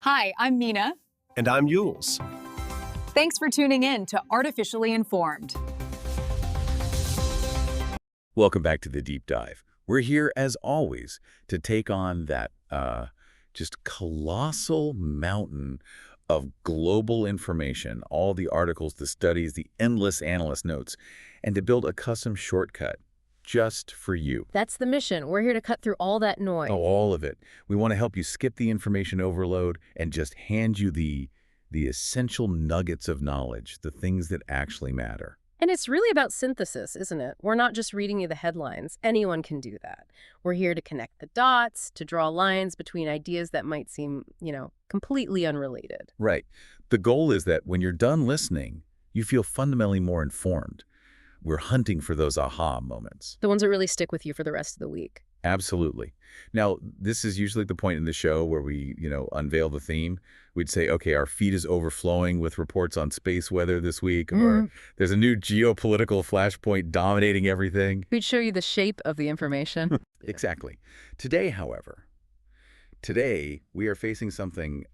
Hi, I'm Mina. And I'm Yules. Thanks for tuning in to Artificially Informed. Welcome back to the Deep Dive. We're here, as always, to take on that just colossal mountain of global information, all the articles, the studies, the endless analyst notes, and to build a custom shortcut just for you. That's the mission. We're here to cut through all that noise. Oh, all of it. We want to help you skip the information overload and just hand you the essential nuggets of knowledge, the things that actually matter. And it's really about synthesis, isn't it? We're not just reading you the headlines. Anyone can do that. We're here to connect the dots, to draw lines between ideas that might seem, completely unrelated. Right. The goal is that when you're done listening, you feel fundamentally more informed. We're hunting for those aha moments. The ones that really stick with you for the rest of the week. Absolutely. Now, this is usually the point in the show where we, unveil the theme. We'd say, okay, our feed is overflowing with reports on space weather this week, or there's a new geopolitical flashpoint dominating everything. We'd show you the shape of the information. Exactly. Today, however, we are facing something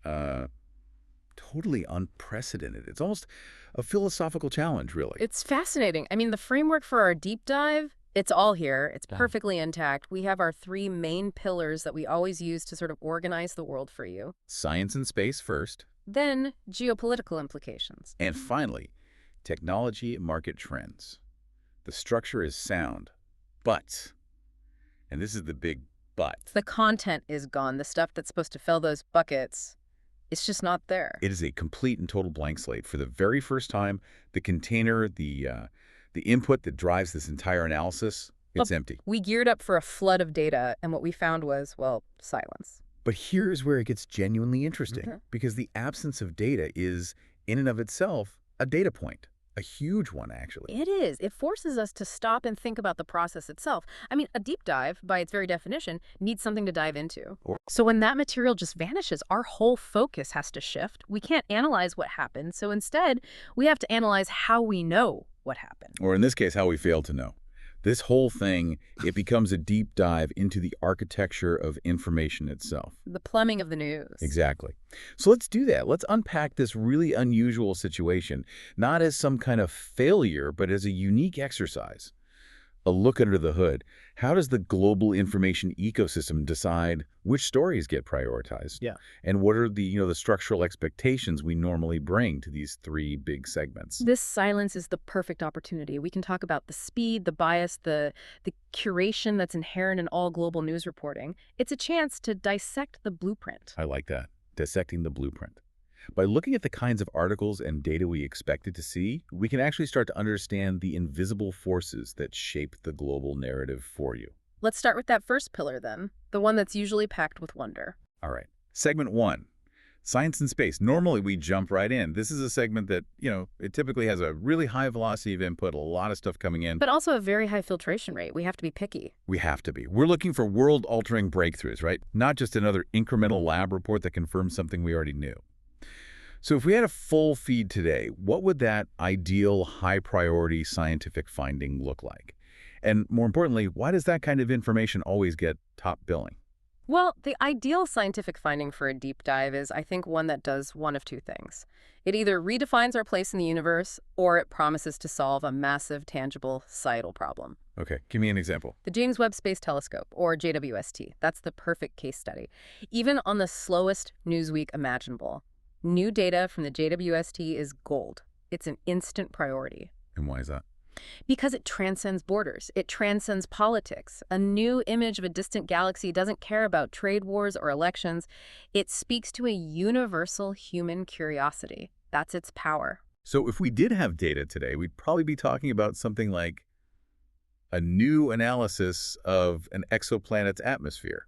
totally unprecedented. It's almost a philosophical challenge, really. It's fascinating. I mean, the framework for our deep dive, it's all here. It's perfectly intact. We have our three main pillars that we always use to sort of organize the world for you. Science and space first. Then geopolitical implications. And finally, technology and market trends. The structure is sound, but, and this is the big but. The content is gone. The stuff that's supposed to fill those buckets, it's just not there. It is a complete and total blank slate. For the very first time, the container, the input that drives this entire analysis, it's empty. We geared up for a flood of data, and what we found was, well, silence. But here's where it gets genuinely interesting, because the absence of data is, in and of itself, a data point. A huge one, actually. It is. It forces us to stop and think about the process itself. I mean, a deep dive, by its very definition, needs something to dive into. So when that material just vanishes, our whole focus has to shift. We can't analyze what happened, so instead, we have to analyze how we know what happened. Or in this case, how we fail to know. This whole thing, it becomes a deep dive into the architecture of information itself. The plumbing of the news. Exactly. So let's do that. Let's unpack this really unusual situation, not as some kind of failure, but as a unique exercise. A look under the hood. How does the global information ecosystem decide which stories get prioritized? Yeah. And what are the structural expectations we normally bring to these three big segments? This silence is the perfect opportunity. We can talk about the speed, the bias, the curation that's inherent in all global news reporting. It's a chance to dissect the blueprint. I like that. Dissecting the blueprint. By looking at the kinds of articles and data we expected to see, we can actually start to understand the invisible forces that shape the global narrative for you. Let's start with that first pillar then, the one that's usually packed with wonder. All right. Segment 1, science and space. Normally we jump right in. This is a segment that, it typically has a really high velocity of input, a lot of stuff coming in. But also a very high filtration rate. We have to be picky. We have to be. We're looking for world-altering breakthroughs, right? Not just another incremental lab report that confirms something we already knew. So if we had a full feed today, what would that ideal high-priority scientific finding look like? And more importantly, why does that kind of information always get top billing? Well, the ideal scientific finding for a deep dive is, I think, one that does one of two things. It either redefines our place in the universe, or it promises to solve a massive, tangible, societal problem. Okay, give me an example. The James Webb Space Telescope, or JWST, that's the perfect case study. Even on the slowest news week imaginable, new data from the JWST is gold. It's an instant priority. And why is that? Because it transcends borders. It transcends politics. A new image of a distant galaxy doesn't care about trade wars or elections. It speaks to a universal human curiosity. That's its power. So if we did have data today, we'd probably be talking about something like a new analysis of an exoplanet's atmosphere.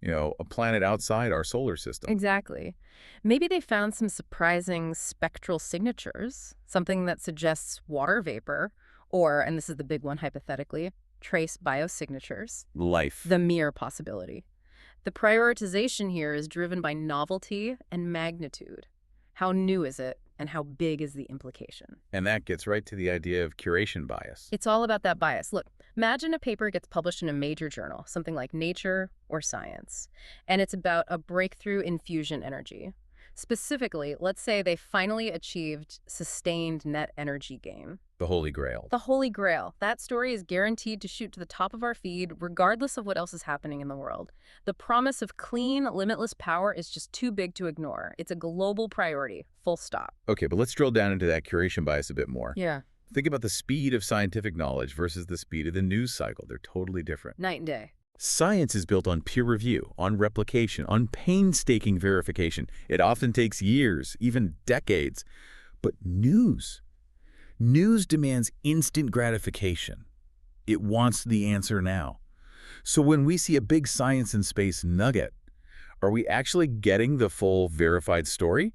A planet outside our solar system. Exactly. Maybe they found some surprising spectral signatures, something that suggests water vapor, or, and this is the big one hypothetically, trace biosignatures. Life. The mere possibility. The prioritization here is driven by novelty and magnitude. How new is it? and how big is the implication. And that gets right to the idea of curation bias. It's all about that bias. Look, imagine a paper gets published in a major journal, something like Nature or Science, and it's about a breakthrough in fusion energy. Specifically, let's say they finally achieved sustained net energy gain. The Holy Grail. The Holy Grail. That story is guaranteed to shoot to the top of our feed, regardless of what else is happening in the world. The promise of clean, limitless power is just too big to ignore. It's a global priority, full stop. Okay, but let's drill down into that curation bias a bit more. Yeah. Think about the speed of scientific knowledge versus the speed of the news cycle. They're totally different. Night and day. Science is built on peer review, on replication, on painstaking verification. It often takes years, even decades. But news demands instant gratification. It wants the answer now. So when we see a big science and space nugget, are we actually getting the full verified story?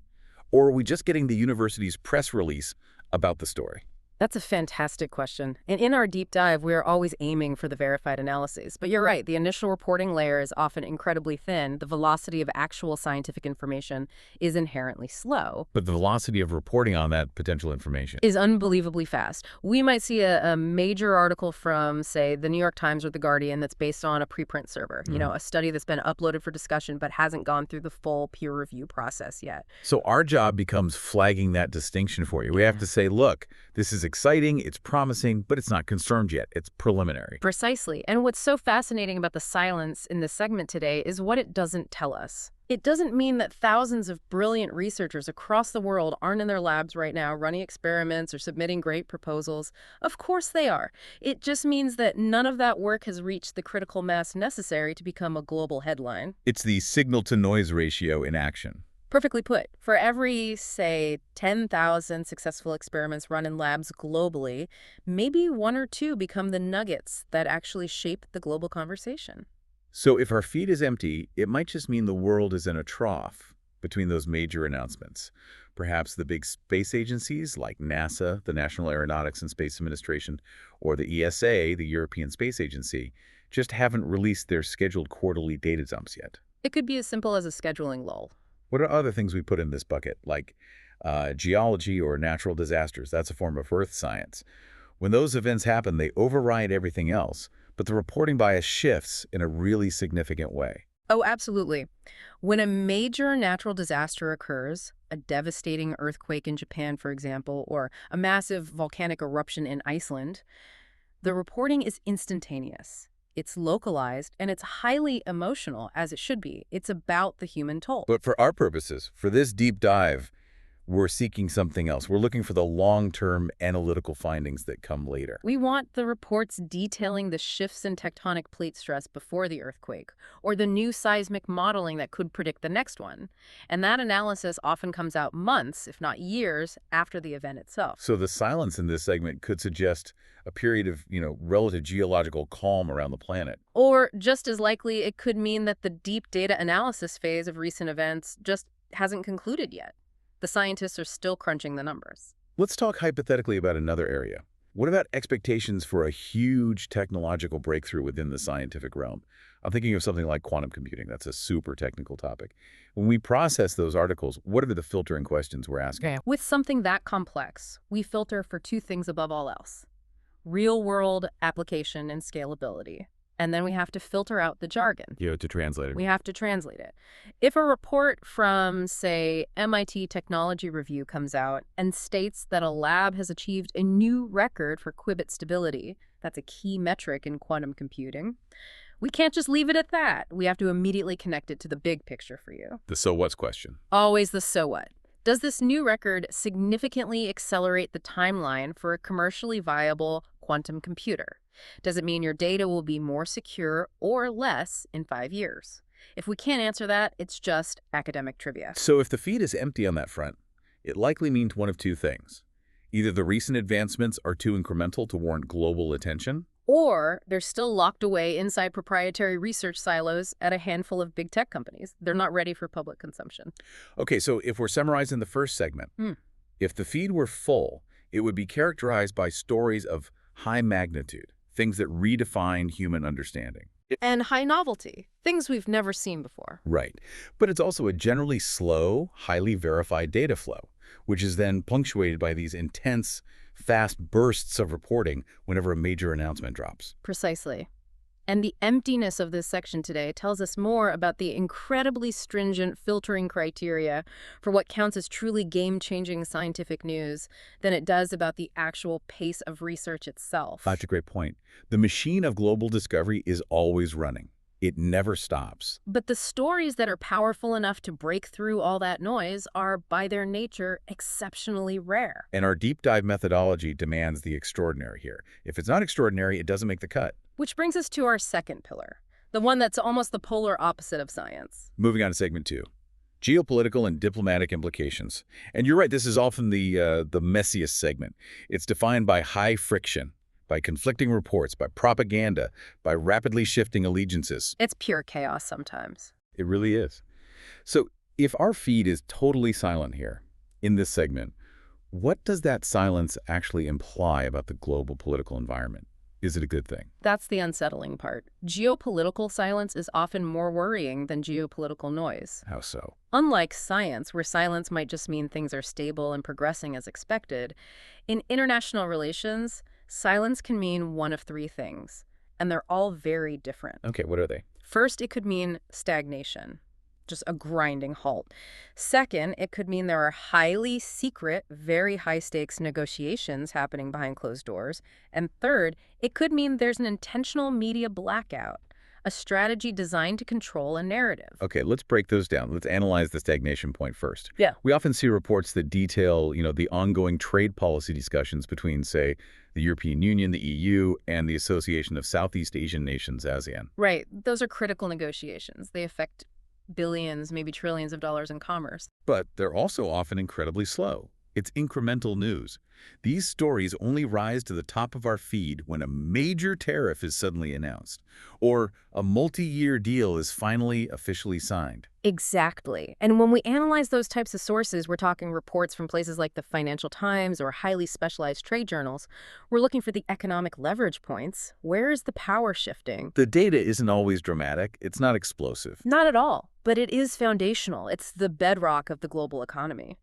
Or are we just getting the university's press release about the story? That's a fantastic question. And in our deep dive, we are always aiming for the verified analyses. But you're right, the initial reporting layer is often incredibly thin. The velocity of actual scientific information is inherently slow. But the velocity of reporting on that potential information Is unbelievably fast. We might see a major article from, say, the New York Times or the Guardian that's based on a preprint server, a study that's been uploaded for discussion but hasn't gone through the full peer review process yet. So our job becomes flagging that distinction for you. We have to say, look, this is exciting, it's promising, but it's not confirmed yet. It's preliminary. Precisely. And what's so fascinating about the silence in this segment today is what it doesn't tell us. It doesn't mean that thousands of brilliant researchers across the world aren't in their labs right now running experiments or submitting great proposals. Of course they are. It just means that none of that work has reached the critical mass necessary to become a global headline. It's the signal-to-noise ratio in action. Perfectly put. For every, say, 10,000 successful experiments run in labs globally, maybe one or two become the nuggets that actually shape the global conversation. So if our feed is empty, it might just mean the world is in a trough between those major announcements. Perhaps the big space agencies like NASA, the National Aeronautics and Space Administration, or the ESA, the European Space Agency, just haven't released their scheduled quarterly data dumps yet. It could be as simple as a scheduling lull. What are other things we put in this bucket, like geology or natural disasters? That's a form of earth science. When those events happen, they override everything else, but the reporting bias shifts in a really significant way. Oh, absolutely. When a major natural disaster occurs, a devastating earthquake in Japan, for example, or a massive volcanic eruption in Iceland, the reporting is instantaneous. It's localized, and it's highly emotional, as it should be. It's about the human toll. But for our purposes, for this deep dive, we're seeking something else. We're looking for the long-term analytical findings that come later. We want the reports detailing the shifts in tectonic plate stress before the earthquake, or the new seismic modeling that could predict the next one. And that analysis often comes out months, if not years, after the event itself. So the silence in this segment could suggest a period of, relative geological calm around the planet. Or, just as likely, it could mean that the deep data analysis phase of recent events just hasn't concluded yet. The scientists are still crunching the numbers. Let's talk hypothetically about another area. What about expectations for a huge technological breakthrough within the scientific realm? I'm thinking of something like quantum computing. That's a super technical topic. When we process those articles, what are the filtering questions we're asking? With something that complex, we filter for two things above all else: real-world application and scalability. And then we have to filter out the jargon. To translate it. We have to translate it. If a report from, say, MIT Technology Review comes out and states that a lab has achieved a new record for qubit stability, that's a key metric in quantum computing, we can't just leave it at that. We have to immediately connect it to the big picture for you. The so what's question. Always the so what. Does this new record significantly accelerate the timeline for a commercially viable quantum computer? Does it mean your data will be more secure or less in 5 years? If we can't answer that, it's just academic trivia. So if the feed is empty on that front, it likely means one of two things. Either the recent advancements are too incremental to warrant global attention, or they're still locked away inside proprietary research silos at a handful of big tech companies. They're not ready for public consumption. Okay, so if we're summarizing the first segment, if the feed were full, it would be characterized by stories of high magnitude, things that redefine human understanding. And high novelty, things we've never seen before. Right. But it's also a generally slow, highly verified data flow. which is then punctuated by these intense, fast bursts of reporting whenever a major announcement drops. Precisely. And the emptiness of this section today tells us more about the incredibly stringent filtering criteria for what counts as truly game-changing scientific news than it does about the actual pace of research itself. That's a great point. The machine of global discovery is always running. It never stops. But the stories that are powerful enough to break through all that noise are, by their nature, exceptionally rare. And our deep dive methodology demands the extraordinary here. If it's not extraordinary, it doesn't make the cut. Which brings us to our second pillar, the one that's almost the polar opposite of science. Moving on to segment 2, geopolitical and diplomatic implications. And you're right, this is often the messiest segment. It's defined by high friction, by conflicting reports, by propaganda, by rapidly shifting allegiances. It's pure chaos sometimes. It really is. So if our feed is totally silent here, in this segment, what does that silence actually imply about the global political environment? Is it a good thing? That's the unsettling part. Geopolitical silence is often more worrying than geopolitical noise. How so? Unlike science, where silence might just mean things are stable and progressing as expected, in international relations, silence can mean one of three things, and they're all very different. Okay, what are they? First, it could mean stagnation, just a grinding halt. Second, it could mean there are highly secret, very high-stakes negotiations happening behind closed doors. And third, it could mean there's an intentional media blackout, a strategy designed to control a narrative. Okay, let's break those down. Let's analyze the stagnation point first. Yeah. We often see reports that detail, the ongoing trade policy discussions between, say, the European Union, the EU, and the Association of Southeast Asian Nations, ASEAN. Right. Those are critical negotiations. They affect billions, maybe trillions of dollars in commerce. But they're also often incredibly slow. It's incremental news. These stories only rise to the top of our feed when a major tariff is suddenly announced, or a multi-year deal is finally officially signed. Exactly. And when we analyze those types of sources, we're talking reports from places like the Financial Times or highly specialized trade journals. We're looking for the economic leverage points. Where is the power shifting? The data isn't always dramatic. It's not explosive. Not at all. But it is foundational. It's the bedrock of the global economy.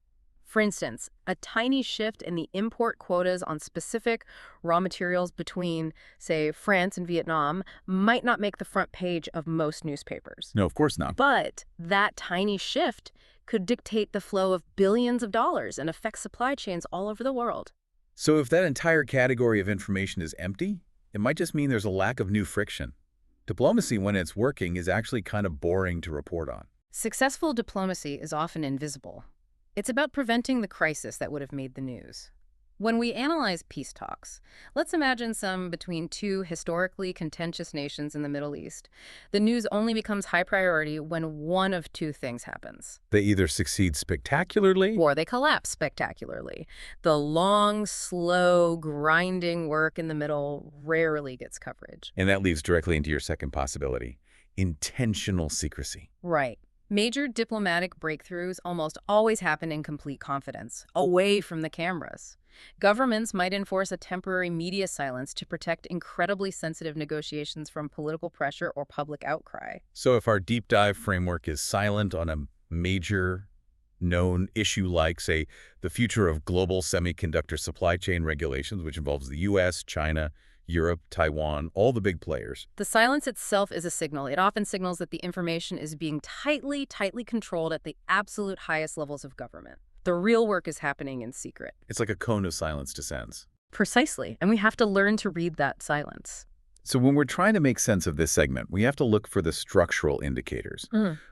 For instance, a tiny shift in the import quotas on specific raw materials between, say, France and Vietnam might not make the front page of most newspapers. No, of course not. But that tiny shift could dictate the flow of billions of dollars and affect supply chains all over the world. So if that entire category of information is empty, it might just mean there's a lack of new friction. Diplomacy, when it's working, is actually kind of boring to report on. Successful diplomacy is often invisible. It's about preventing the crisis that would have made the news. When we analyze peace talks, let's imagine some between two historically contentious nations in the Middle East. The news only becomes high priority when one of two things happens. They either succeed spectacularly, Or they collapse spectacularly. The long, slow, grinding work in the middle rarely gets coverage. and that leads directly into your second possibility, intentional secrecy. Right. Major diplomatic breakthroughs almost always happen in complete confidence, away from the cameras. Governments might enforce a temporary media silence to protect incredibly sensitive negotiations from political pressure or public outcry. So if our deep dive framework is silent on a major known issue like, say, the future of global semiconductor supply chain regulations, which involves the US, China, Europe, Taiwan, all the big players. The silence itself is a signal. It often signals that the information is being tightly controlled at the absolute highest levels of government. The real work is happening in secret. It's like a cone of silence descends. Precisely. And we have to learn to read that silence. So when we're trying to make sense of this segment, we have to look for the structural indicators.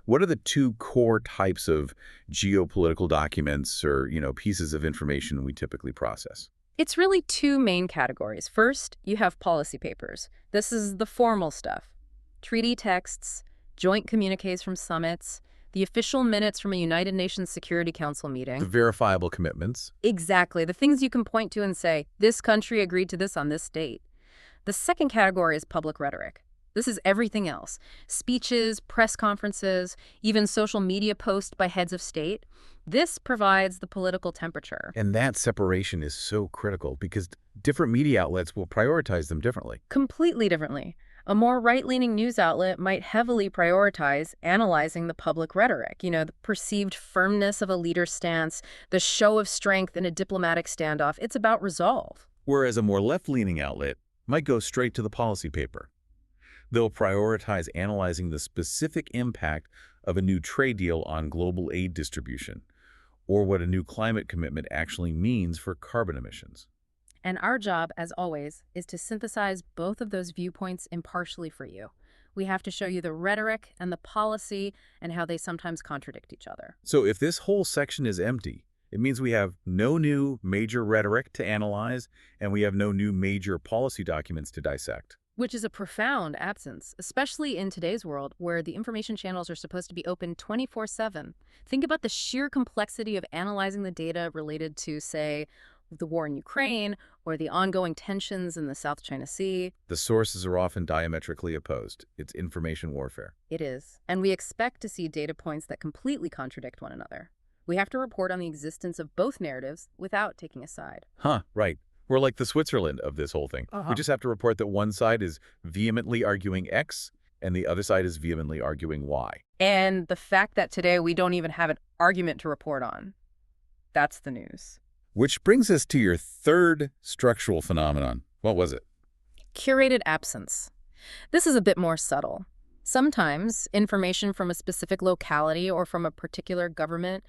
What are the two core types of geopolitical documents or, pieces of information we typically process? It's really two main categories. First, you have policy papers. This is the formal stuff. Treaty texts, joint communiques from summits, the official minutes from a United Nations Security Council meeting. The verifiable commitments. Exactly. The things you can point to and say, this country agreed to this on this date. The second category is public rhetoric. This is everything else. Speeches, press conferences, even social media posts by heads of state. This provides the political temperature. And that separation is so critical because different media outlets will prioritize them differently. Completely differently. A more right-leaning news outlet might heavily prioritize analyzing the public rhetoric, the perceived firmness of a leader's stance, the show of strength in a diplomatic standoff. It's about resolve. Whereas a more left-leaning outlet might go straight to the policy paper. They'll prioritize analyzing the specific impact of a new trade deal on global aid distribution, or what a new climate commitment actually means for carbon emissions. And our job, as always, is to synthesize both of those viewpoints impartially for you. We have to show you the rhetoric and the policy and how they sometimes contradict each other. So if this whole section is empty, it means we have no new major rhetoric to analyze, and we have no new major policy documents to dissect. Which is a profound absence, especially in today's world where the information channels are supposed to be open 24/7. Think about the sheer complexity of analyzing the data related to, say, the war in Ukraine or the ongoing tensions in the South China Sea. The sources are often diametrically opposed. It's information warfare. It is. And we expect to see data points that completely contradict one another. We have to report on the existence of both narratives without taking a side. Right. We're like the Switzerland of this whole thing. We just have to report that one side is vehemently arguing X and the other side is vehemently arguing Y. And the fact that today we don't even have an argument to report on. That's the news. Which brings us to your third structural phenomenon. What was it? Curated absence. This is a bit more subtle. Sometimes information from a specific locality or from a particular government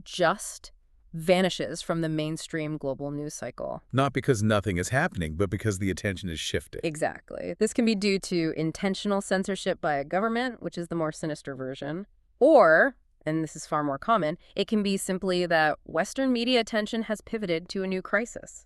just vanishes from the mainstream global news cycle. Not because nothing is happening, but because the attention is shifting. Exactly. This can be due to intentional censorship by a government, which is the more sinister version, or, and this is far more common, it can be simply that Western media attention has pivoted to a new crisis.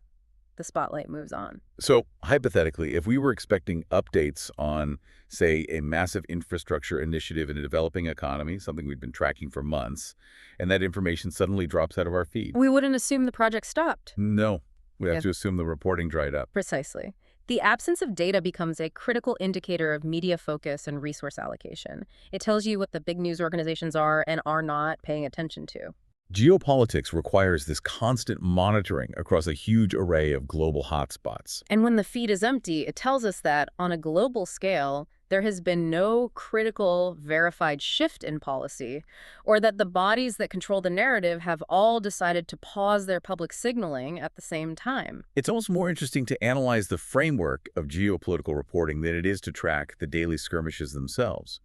The spotlight moves on. So, hypothetically, if we were expecting updates on, say, a massive infrastructure initiative in a developing economy, something we've been tracking for months, and that information suddenly drops out of our feed. We wouldn't assume the project stopped. No. We have to assume the reporting dried up. Precisely. The absence of data becomes a critical indicator of media focus and resource allocation. It tells you what the big news organizations are and are not paying attention to. Geopolitics requires this constant monitoring across a huge array of global hotspots. And when the feed is empty, it tells us that, on a global scale, there has been no critical, verified shift in policy, or that the bodies that control the narrative have all decided to pause their public signaling at the same time. It's almost more interesting to analyze the framework of geopolitical reporting than it is to track the daily skirmishes themselves.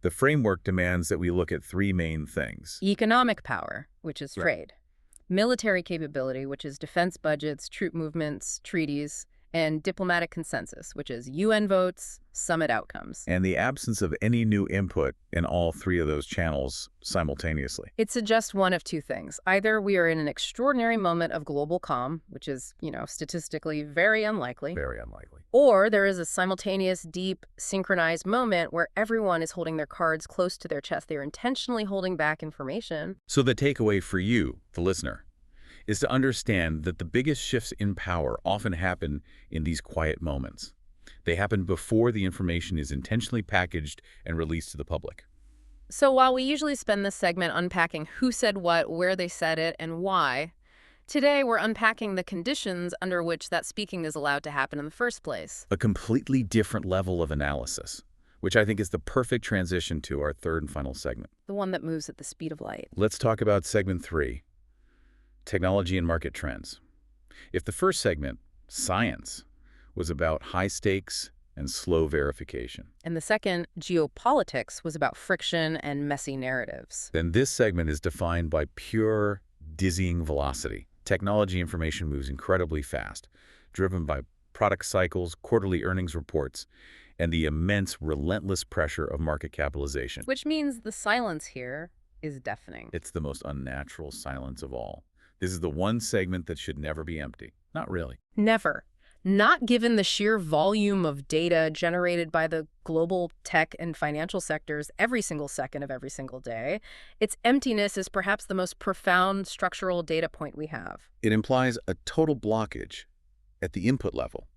The framework demands that we look at three main things. Economic power, which is trade. Military capability, which is defense budgets, troop movements, treaties. And diplomatic consensus, which is UN votes, summit outcomes. And the absence of any new input in all three of those channels simultaneously. It suggests one of two things. Either we are in an extraordinary moment of global calm, which is, statistically very unlikely. Very unlikely. Or there is a simultaneous, deep, synchronized moment where everyone is holding their cards close to their chest. They're intentionally holding back information. So the takeaway for you, the listener, is to understand that the biggest shifts in power often happen in these quiet moments. They happen before the information is intentionally packaged and released to the public. So while we usually spend this segment unpacking who said what, where they said it, and why, today we're unpacking the conditions under which that speaking is allowed to happen in the first place. A completely different level of analysis, which I think is the perfect transition to our third and final segment. The one that moves at the speed of light. Let's talk about segment 3. Technology and market trends. If the first segment, science, was about high stakes and slow verification, and the second, geopolitics, was about friction and messy narratives, then this segment is defined by pure, dizzying velocity. Technology information moves incredibly fast, driven by product cycles, quarterly earnings reports, and the immense, relentless pressure of market capitalization. Which means the silence here is deafening. It's the most unnatural silence of all. This is the one segment that should never be empty. Not really. Never. Not given the sheer volume of data generated by the global tech and financial sectors every single second of every single day. Its emptiness is perhaps the most profound structural data point we have. It implies a total blockage at the input level.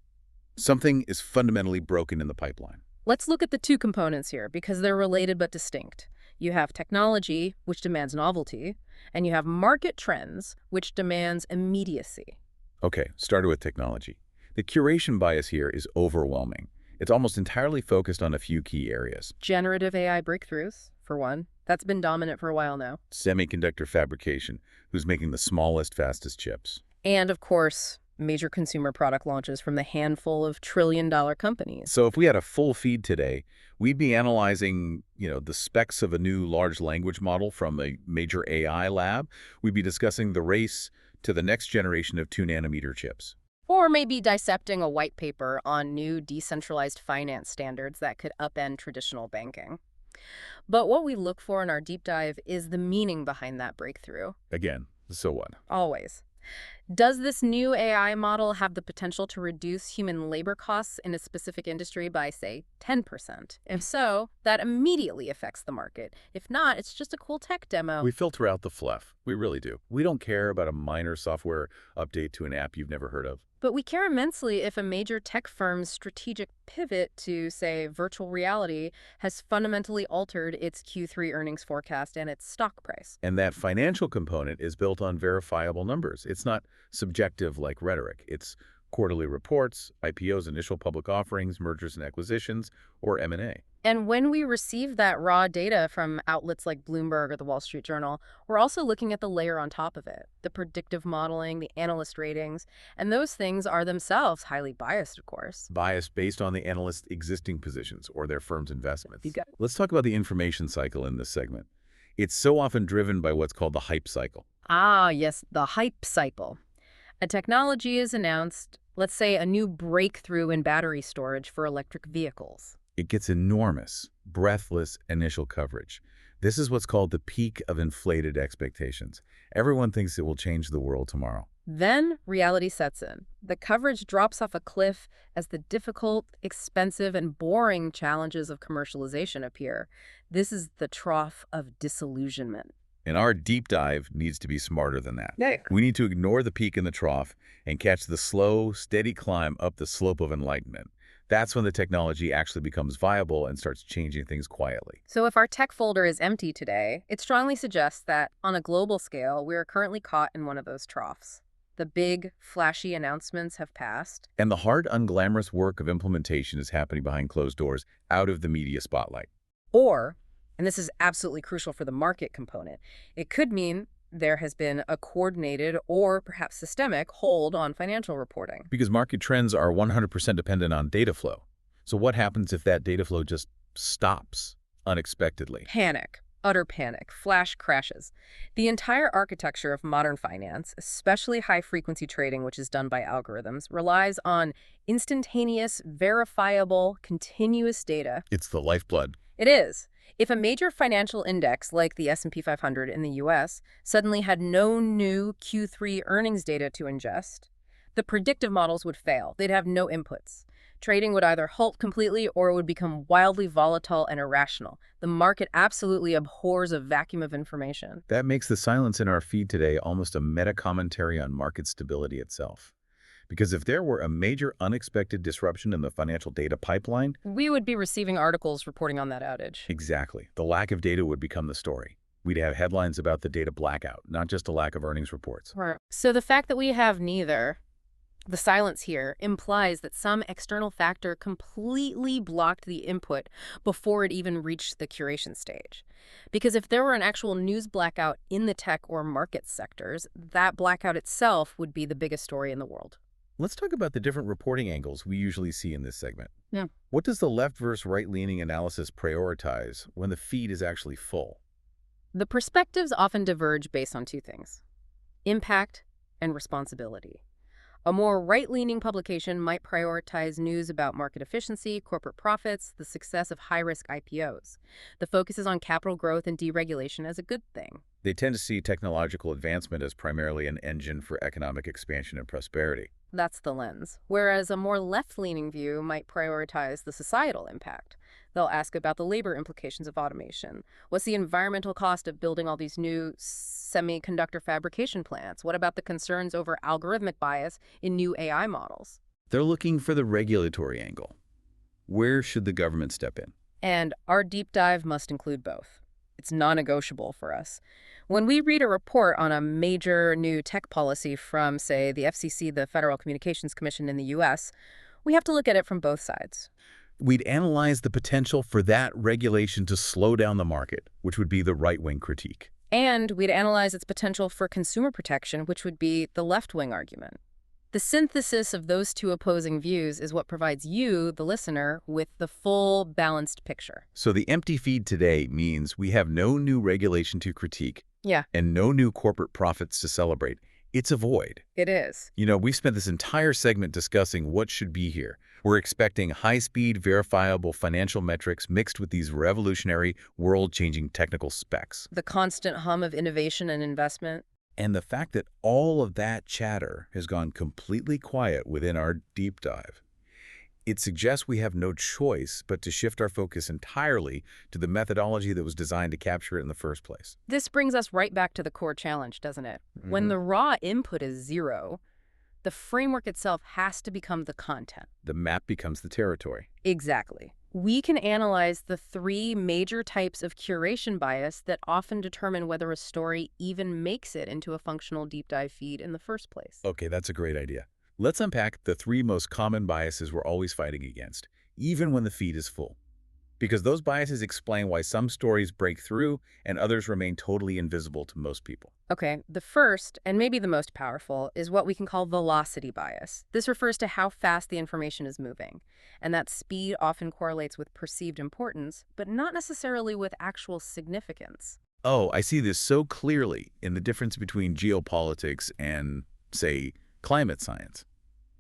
Something is fundamentally broken in the pipeline. Let's look at the two components here because they're related but distinct. You have technology, which demands novelty, and you have market trends, which demands immediacy. Okay, started with technology. The curation bias here is overwhelming. It's almost entirely focused on a few key areas. Generative AI breakthroughs, for one. That's been dominant for a while now. Semiconductor fabrication, who's making the smallest, fastest chips. And, of course, major consumer product launches from the handful of trillion-dollar companies. So if we had a full feed today, we'd be analyzing, the specs of a new large language model from a major AI lab. We'd be discussing the race to the next generation of 2-nanometer chips. Or maybe dissecting a white paper on new decentralized finance standards that could upend traditional banking. But what we look for in our deep dive is the meaning behind that breakthrough. Again, so what? Always. Does this new AI model have the potential to reduce human labor costs in a specific industry by, say, 10%? If so, that immediately affects the market. If not, it's just a cool tech demo. We filter out the fluff. We really do. We don't care about a minor software update to an app you've never heard of. But we care immensely if a major tech firm's strategic pivot to, say, virtual reality has fundamentally altered its Q3 earnings forecast and its stock price. And that financial component is built on verifiable numbers. It's not subjective like rhetoric. It's quarterly reports, IPOs, initial public offerings, mergers and acquisitions, or M&A. And when we receive that raw data from outlets like Bloomberg or the Wall Street Journal, we're also looking at the layer on top of it, the predictive modeling, the analyst ratings, and those things are themselves highly biased, of course. Biased based on the analyst's existing positions or their firm's investments. Let's talk about the information cycle in this segment. It's so often driven by what's called the hype cycle. Ah, yes, the hype cycle. A technology is announced, let's say a new breakthrough in battery storage for electric vehicles. It gets enormous, breathless initial coverage. This is what's called the peak of inflated expectations. Everyone thinks it will change the world tomorrow. Then reality sets in. The coverage drops off a cliff as the difficult, expensive, and boring challenges of commercialization appear. This is the trough of disillusionment. And our deep dive needs to be smarter than that. Yeah. We need to ignore the peak and the trough and catch the slow, steady climb up the slope of enlightenment. That's when the technology actually becomes viable and starts changing things quietly. So if our tech folder is empty today, it strongly suggests that, on a global scale, we are currently caught in one of those troughs. The big, flashy announcements have passed. And the hard, unglamorous work of implementation is happening behind closed doors, out of the media spotlight. Or, and this is absolutely crucial for the market component, it could mean there has been a coordinated or perhaps systemic hold on financial reporting. Because market trends are 100% dependent on data flow. So what happens if that data flow just stops unexpectedly? Panic. Utter panic. Flash crashes. The entire architecture of modern finance, especially high-frequency trading, which is done by algorithms, relies on instantaneous, verifiable, continuous data. It's the lifeblood. It is. If a major financial index like the S&P 500 in the U.S. suddenly had no new Q3 earnings data to ingest, the predictive models would fail. They'd have no inputs. Trading would either halt completely or it would become wildly volatile and irrational. The market absolutely abhors a vacuum of information. That makes the silence in our feed today almost a meta-commentary on market stability itself. Because if there were a major unexpected disruption in the financial data pipeline, we would be receiving articles reporting on that outage. Exactly. The lack of data would become the story. We'd have headlines about the data blackout, not just a lack of earnings reports. Right. So the fact that we have neither, the silence here, implies that some external factor completely blocked the input before it even reached the curation stage. Because if there were an actual news blackout in the tech or market sectors, that blackout itself would be the biggest story in the world. Let's talk about the different reporting angles we usually see in this segment. Yeah. What does the left versus right-leaning analysis prioritize when the feed is actually full? The perspectives often diverge based on two things: impact and responsibility. A more right-leaning publication might prioritize news about market efficiency, corporate profits, the success of high-risk IPOs. The focus is on capital growth and deregulation as a good thing. They tend to see technological advancement as primarily an engine for economic expansion and prosperity. That's the lens. Whereas a more left-leaning view might prioritize the societal impact. They'll ask about the labor implications of automation. What's the environmental cost of building all these new semiconductor fabrication plants? What about the concerns over algorithmic bias in new AI models? They're looking for the regulatory angle. Where should the government step in? And our deep dive must include both. It's non-negotiable for us. When we read a report on a major new tech policy from, say, the FCC, the Federal Communications Commission in the U.S., we have to look at it from both sides. We'd analyze the potential for that regulation to slow down the market, which would be the right-wing critique. And we'd analyze its potential for consumer protection, which would be the left-wing argument. The synthesis of those two opposing views is what provides you, the listener, with the full, balanced picture. So the empty feed today means we have no new regulation to critique Yeah, and no new corporate profits to celebrate. It's a void. it is. You know, we've spent this entire segment discussing what should be here. We're expecting high-speed, verifiable financial metrics mixed with these revolutionary, world-changing technical specs. The constant hum of innovation and investment. And the fact that all of that chatter has gone completely quiet within our deep dive, it suggests we have no choice but to shift our focus entirely to the methodology that was designed to capture it in the first place. This brings us right back to the core challenge, doesn't it? When the raw input is zero, the framework itself has to become the content. The map becomes the territory. Exactly. We can analyze the three major types of curation bias that often determine whether a story even makes it into a functional deep dive feed in the first place. Okay, that's a great idea. Let's unpack the three most common biases we're always fighting against, even when the feed is full. Because those biases explain why some stories break through and others remain totally invisible to most people. Okay, the first, and maybe the most powerful, is what we can call velocity bias. This refers to how fast the information is moving, and that speed often correlates with perceived importance, but not necessarily with actual significance. Oh, I see this so clearly in the difference between geopolitics and, say, climate science.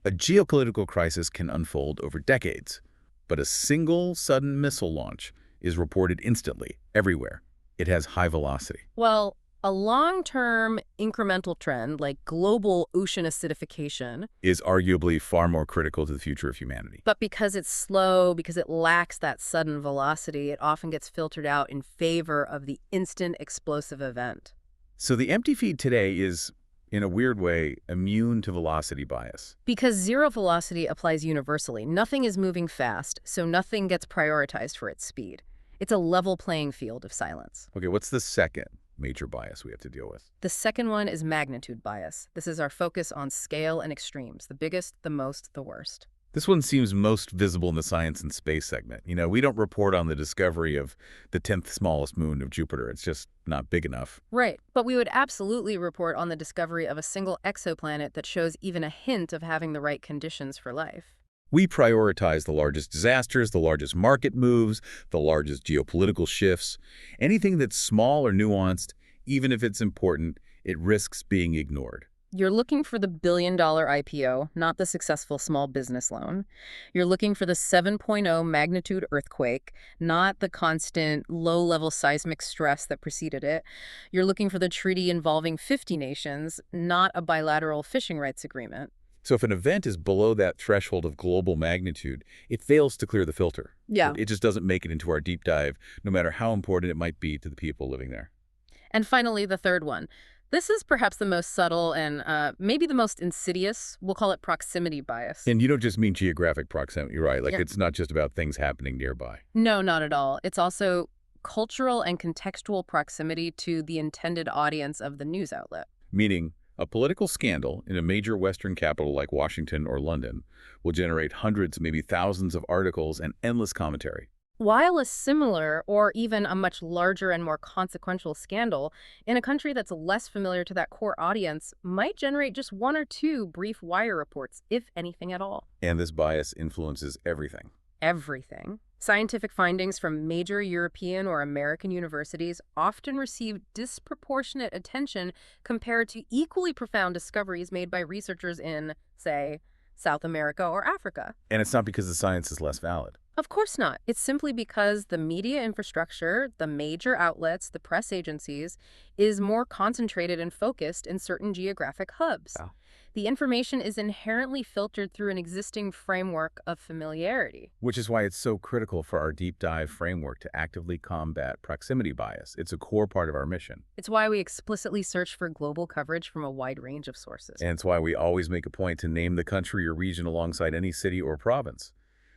A geopolitical crisis can unfold over decades, but a single sudden missile launch is reported instantly, everywhere. It has high velocity. Well, a long-term incremental trend like global ocean acidification, Is arguably far more critical to the future of humanity. but because it's slow, because it lacks that sudden velocity, it often gets filtered out in favor of the instant explosive event. So the empty feed today is, in a weird way, immune to velocity bias. Because zero velocity applies universally. Nothing is moving fast, so nothing gets prioritized for its speed. It's a level playing field of silence. Okay, what's the second major bias we have to deal with? The second one is magnitude bias. This is our focus on scale and extremes, the biggest, the most, the worst. This one seems most visible in the science and space segment. You know, we don't report on the discovery of the 10th smallest moon of Jupiter. It's just not big enough. Right, but we would absolutely report on the discovery of a single exoplanet that shows even a hint of having the right conditions for life. We prioritize the largest disasters, the largest market moves, the largest geopolitical shifts. Anything that's small or nuanced, even if it's important, it risks being ignored. You're looking for the billion-dollar IPO, not the successful small business loan. You're looking for the 7.0 magnitude earthquake, not the constant low-level seismic stress that preceded it. You're looking for the treaty involving 50 nations, not a bilateral fishing rights agreement. So if an event is below that threshold of global magnitude, it fails to clear the filter. Yeah. It just doesn't make it into our deep dive, no matter how important it might be to the people living there. And finally, the third one. This is perhaps the most subtle and maybe the most insidious. We'll call it proximity bias. And you don't just mean geographic proximity, right? Like Yeah. It's not just about things happening nearby. No, not at all. It's also cultural and contextual proximity to the intended audience of the news outlet. Meaning, a political scandal in a major Western capital like Washington or London will generate hundreds, maybe thousands of articles and endless commentary. While a similar or even a much larger and more consequential scandal in a country that's less familiar to that core audience might generate just one or two brief wire reports, if anything at all. And this bias influences everything. Everything. Scientific findings from major European or American universities often receive disproportionate attention compared to equally profound discoveries made by researchers in, say, South America or Africa. And it's not because the science is less valid. Of course not. It's simply because the media infrastructure, the major outlets, the press agencies, is more concentrated and focused in certain geographic hubs. Wow. The information is inherently filtered through an existing framework of familiarity. Which is why it's so critical for our deep dive framework to actively combat proximity bias. It's a core part of our mission. It's why we explicitly search for global coverage from a wide range of sources. And it's why we always make a point to name the country or region alongside any city or province.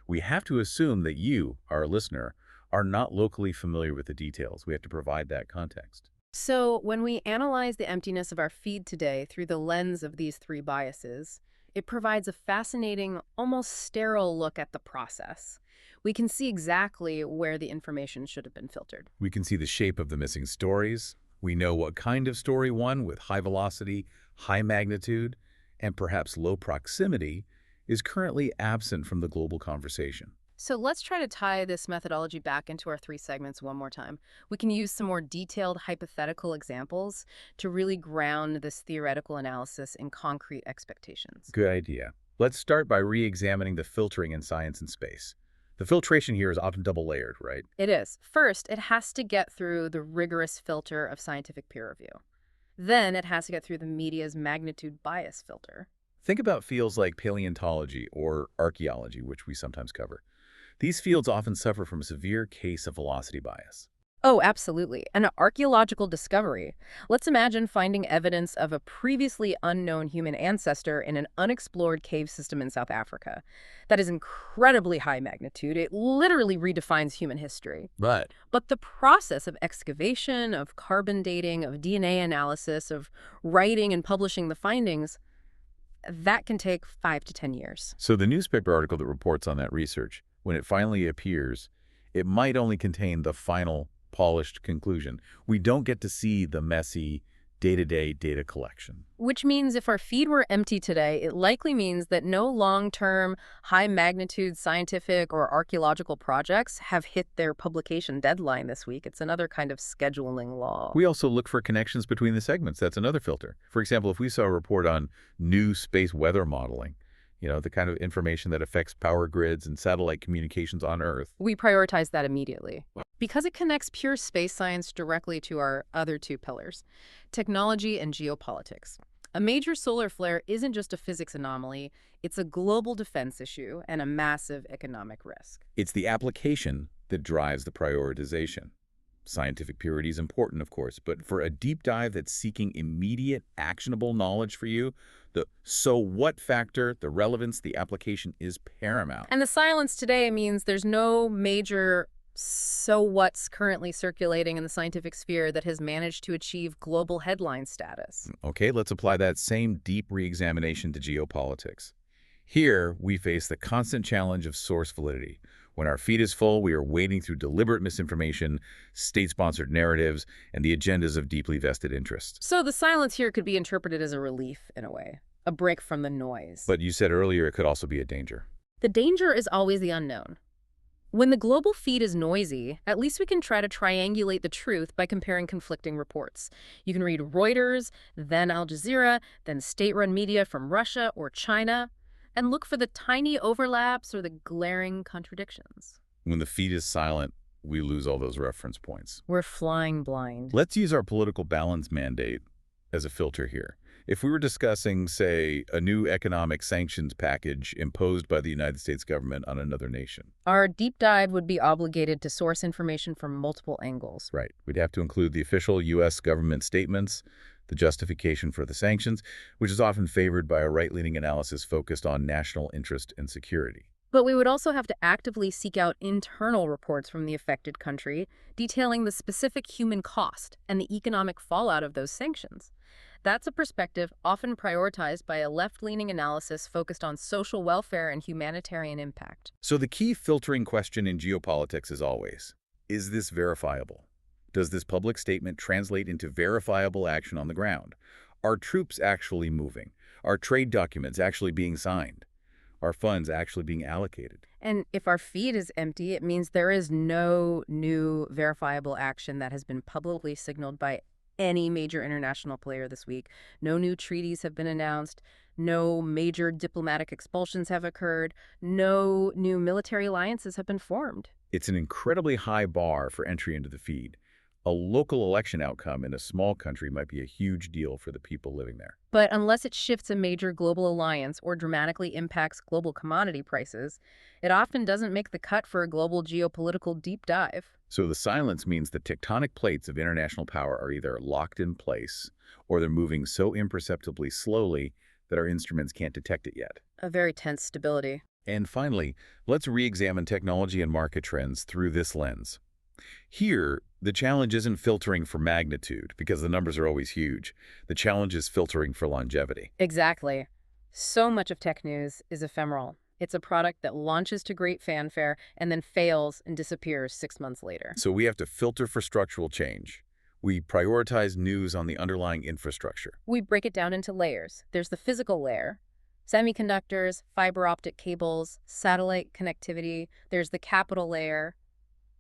We have to assume that you, our listener, are not locally familiar with the details. We have to provide that context. So when we analyze the emptiness of our feed today through the lens of these three biases, it provides a fascinating, almost sterile look at the process. We can see exactly where the information should have been filtered. We can see the shape of the missing stories. We know what kind of story won with high velocity, high magnitude, and perhaps low proximity is currently absent from the global conversation. So let's try to tie this methodology back into our three segments one more time. We can use some more detailed hypothetical examples to really ground this theoretical analysis in concrete expectations. Good idea. Let's start by re-examining the filtering in science and space. The filtration here is often double-layered, right? It is. First, it has to get through the rigorous filter of scientific peer review. Then it has to get through the media's magnitude bias filter. Think about fields like paleontology or archaeology, which we sometimes cover. These fields often suffer from a severe case of velocity bias. Oh, absolutely. An archaeological discovery. Let's imagine finding evidence of a previously unknown human ancestor in an unexplored cave system in South Africa. That is incredibly high magnitude. It literally redefines human history. But But the process of excavation, of carbon dating, of DNA analysis, of writing and publishing the findings, that can take 5 to 10 years. So the newspaper article that reports on that research, when it finally appears, it might only contain the final polished conclusion. We don't get to see the messy day-to-day data collection. Which means if our feed were empty today, it likely means that no long-term, high-magnitude scientific or archaeological projects have hit their publication deadline this week. It's another kind of scheduling law. We also look for connections between the segments. That's another filter. For example, if we saw a report on new space weather modeling, the kind of information that affects power grids and satellite communications on Earth. We prioritize that immediately because it connects pure space science directly to our other two pillars, technology and geopolitics. A major solar flare isn't just a physics anomaly, it's a global defense issue and a massive economic risk. It's the application that drives the prioritization. Scientific purity is important, of course, but for a deep dive that's seeking immediate, actionable knowledge for you, the so what factor, the relevance, the application is paramount. And the silence today means there's no major so what's currently circulating in the scientific sphere that has managed to achieve global headline status. Okay, let's apply that same deep re-examination to geopolitics. Here, we face the constant challenge of source validity. When our feed is full, we are wading through deliberate misinformation, state-sponsored narratives, and the agendas of deeply vested interests. So the silence here could be interpreted as a relief, in a way, a break from the noise. But you said earlier it could also be a danger. The danger is always the unknown. When the global feed is noisy, at least we can try to triangulate the truth by comparing conflicting reports. You can read Reuters, then Al Jazeera, then state-run media from Russia or China, and look for the tiny overlaps or the glaring contradictions. When the feed is silent, we lose all those reference points. We're flying blind. Let's use our political balance mandate as a filter here. If we were discussing, say, a new economic sanctions package imposed by the United States government on another nation. Our deep dive would be obligated to source information from multiple angles. Right. We'd have to include the official U.S. government statements, the justification for the sanctions, which is often favored by a right-leaning analysis focused on national interest and security. But we would also have to actively seek out internal reports from the affected country, detailing the specific human cost and the economic fallout of those sanctions. That's a perspective often prioritized by a left-leaning analysis focused on social welfare and humanitarian impact. So the key filtering question in geopolitics is always, is this verifiable? Does this public statement translate into verifiable action on the ground? Are troops actually moving? Are trade documents actually being signed? Are funds actually being allocated? And if our feed is empty, it means there is no new verifiable action that has been publicly signaled by any major international player this week. No new treaties have been announced. No major diplomatic expulsions have occurred. No new military alliances have been formed. It's an incredibly high bar for entry into the feed. A local election outcome in a small country might be a huge deal for the people living there. But unless it shifts a major global alliance or dramatically impacts global commodity prices, it often doesn't make the cut for a global geopolitical deep dive. So the silence means the tectonic plates of international power are either locked in place or they're moving so imperceptibly slowly that our instruments can't detect it yet. A very tense stability. And finally, let's re-examine technology and market trends through this lens. Here, the challenge isn't filtering for magnitude, because the numbers are always huge. The challenge is filtering for longevity. Exactly. So much of tech news is ephemeral. It's a product that launches to great fanfare and then fails and disappears 6 months later. So we have to filter for structural change. We prioritize news on the underlying infrastructure. We break it down into layers. There's the physical layer, semiconductors, fiber optic cables, satellite connectivity. There's the capital layer,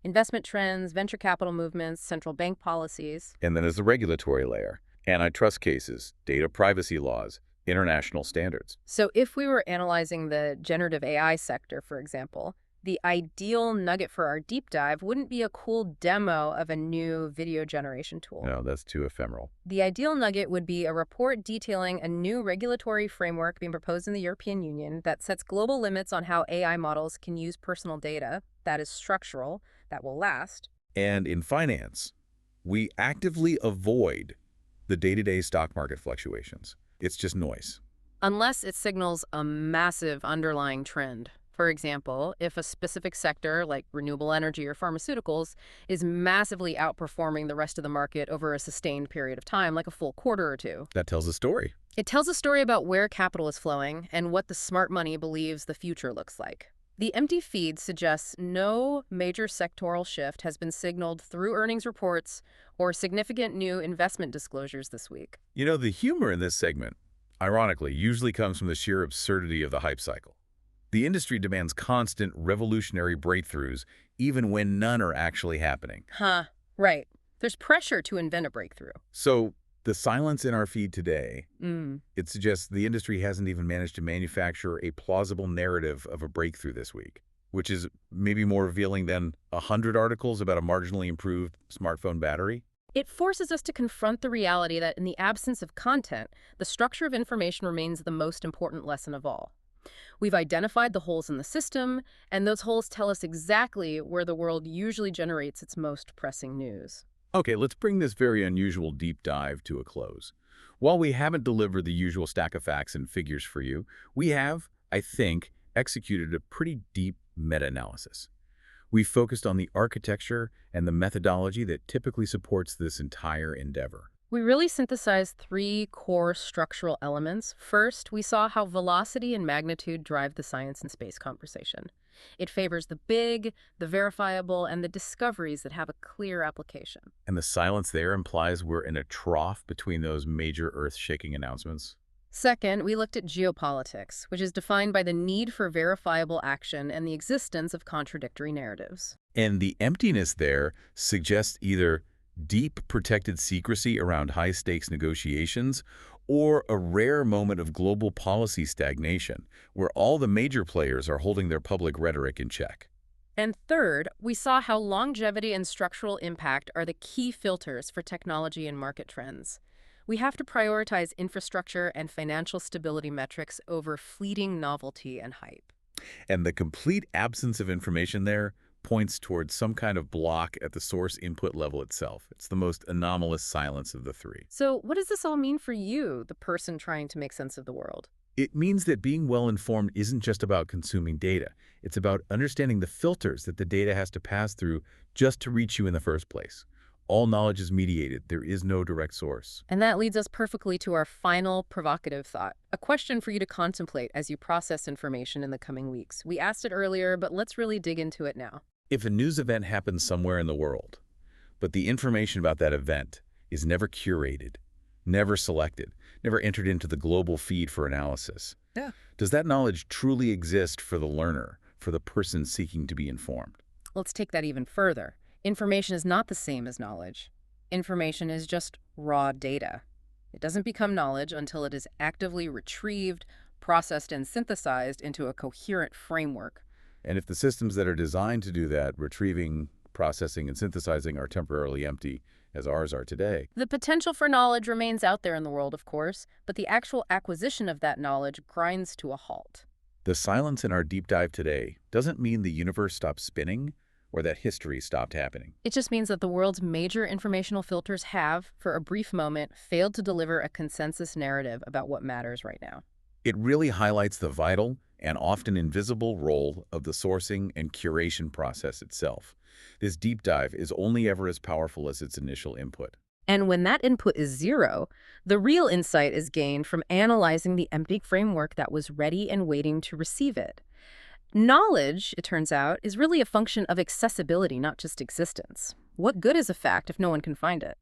investment trends, venture capital movements, central bank policies. And then there's the regulatory layer, antitrust cases, data privacy laws, international standards. So if we were analyzing the generative AI sector, for example, the ideal nugget for our deep dive wouldn't be a cool demo of a new video generation tool. No, that's too ephemeral. The ideal nugget would be a report detailing a new regulatory framework being proposed in the European Union that sets global limits on how AI models can use personal data that is structural, that will last. And in finance, we actively avoid the day-to-day stock market fluctuations. It's just noise. Unless it signals a massive underlying trend. For example, if a specific sector, like renewable energy or pharmaceuticals, is massively outperforming the rest of the market over a sustained period of time, like a full quarter or two. That tells a story. It tells a story about where capital is flowing and what the smart money believes the future looks like. The empty feed suggests no major sectoral shift has been signaled through earnings reports or significant new investment disclosures this week. You know, the humor in this segment, ironically, usually comes from the sheer absurdity of the hype cycle. The industry demands constant, revolutionary breakthroughs, even when none are actually happening. Right. There's pressure to invent a breakthrough. So the silence in our feed today, it suggests the industry hasn't even managed to manufacture a plausible narrative of a breakthrough this week, which is maybe more revealing than 100 articles about a marginally improved smartphone battery. It forces us to confront the reality that in the absence of content, the structure of information remains the most important lesson of all. We've identified the holes in the system, and those holes tell us exactly where the world usually generates its most pressing news. Okay, let's bring this very unusual deep dive to a close. While we haven't delivered the usual stack of facts and figures for you, we have, I think, executed a pretty deep meta-analysis. We focused on the architecture and the methodology that typically supports this entire endeavor. We really synthesized 3 core structural elements. First, we saw how velocity and magnitude drive the science and space conversation. It favors the big, the verifiable, and the discoveries that have a clear application. And the silence there implies we're in a trough between those major earth-shaking announcements. Second, we looked at geopolitics, which is defined by the need for verifiable action and the existence of contradictory narratives. And the emptiness there suggests either deep protected secrecy around high-stakes negotiations or a rare moment of global policy stagnation, where all the major players are holding their public rhetoric in check. And third, we saw how longevity and structural impact are the key filters for technology and market trends. We have to prioritize infrastructure and financial stability metrics over fleeting novelty and hype. And the complete absence of information there points towards some kind of block at the source input level itself. It's the most anomalous silence of the 3. So what does this all mean for you, the person trying to make sense of the world? It means that being well-informed isn't just about consuming data. It's about understanding the filters that the data has to pass through just to reach you in the first place. All knowledge is mediated. There is no direct source. And that leads us perfectly to our final provocative thought, a question for you to contemplate as you process information in the coming weeks. We asked it earlier, but let's really dig into it now. If a news event happens somewhere in the world, but the information about that event is never curated, never selected, never entered into the global feed for analysis, does that knowledge truly exist for the learner, for the person seeking to be informed? Let's take that even further. Information is not the same as knowledge. Information is just raw data. It doesn't become knowledge until it is actively retrieved, processed, and synthesized into a coherent framework. And if the systems that are designed to do that, retrieving, processing, and synthesizing, are temporarily empty, as ours are today, the potential for knowledge remains out there in the world, of course, but the actual acquisition of that knowledge grinds to a halt. the silence in our deep dive today doesn't mean the universe stopped spinning or that history stopped happening. It just means that the world's major informational filters have, for a brief moment, failed to deliver a consensus narrative about what matters right now. It really highlights the vital and often invisible role of the sourcing and curation process itself. This deep dive is only ever as powerful as its initial input. And when that input is zero, the real insight is gained from analyzing the empty framework that was ready and waiting to receive it. Knowledge, it turns out, is really a function of accessibility, not just existence. What good is a fact if no one can find it?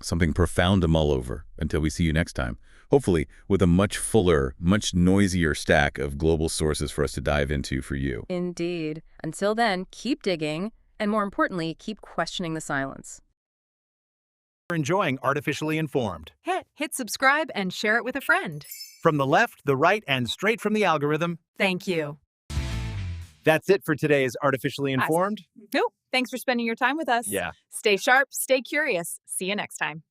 Something profound to mull over until we see you next time. Hopefully with a much fuller, much noisier stack of global sources for us to dive into for you. Indeed. Until then, keep digging, and more importantly, keep questioning the silence. For enjoying Artificially Informed. Hit subscribe and share it with a friend. From the left, the right, and straight from the algorithm. Thank you. That's it for today's Artificially Informed. Nope. Thanks for spending your time with us. Yeah. Stay sharp, stay curious. See you next time.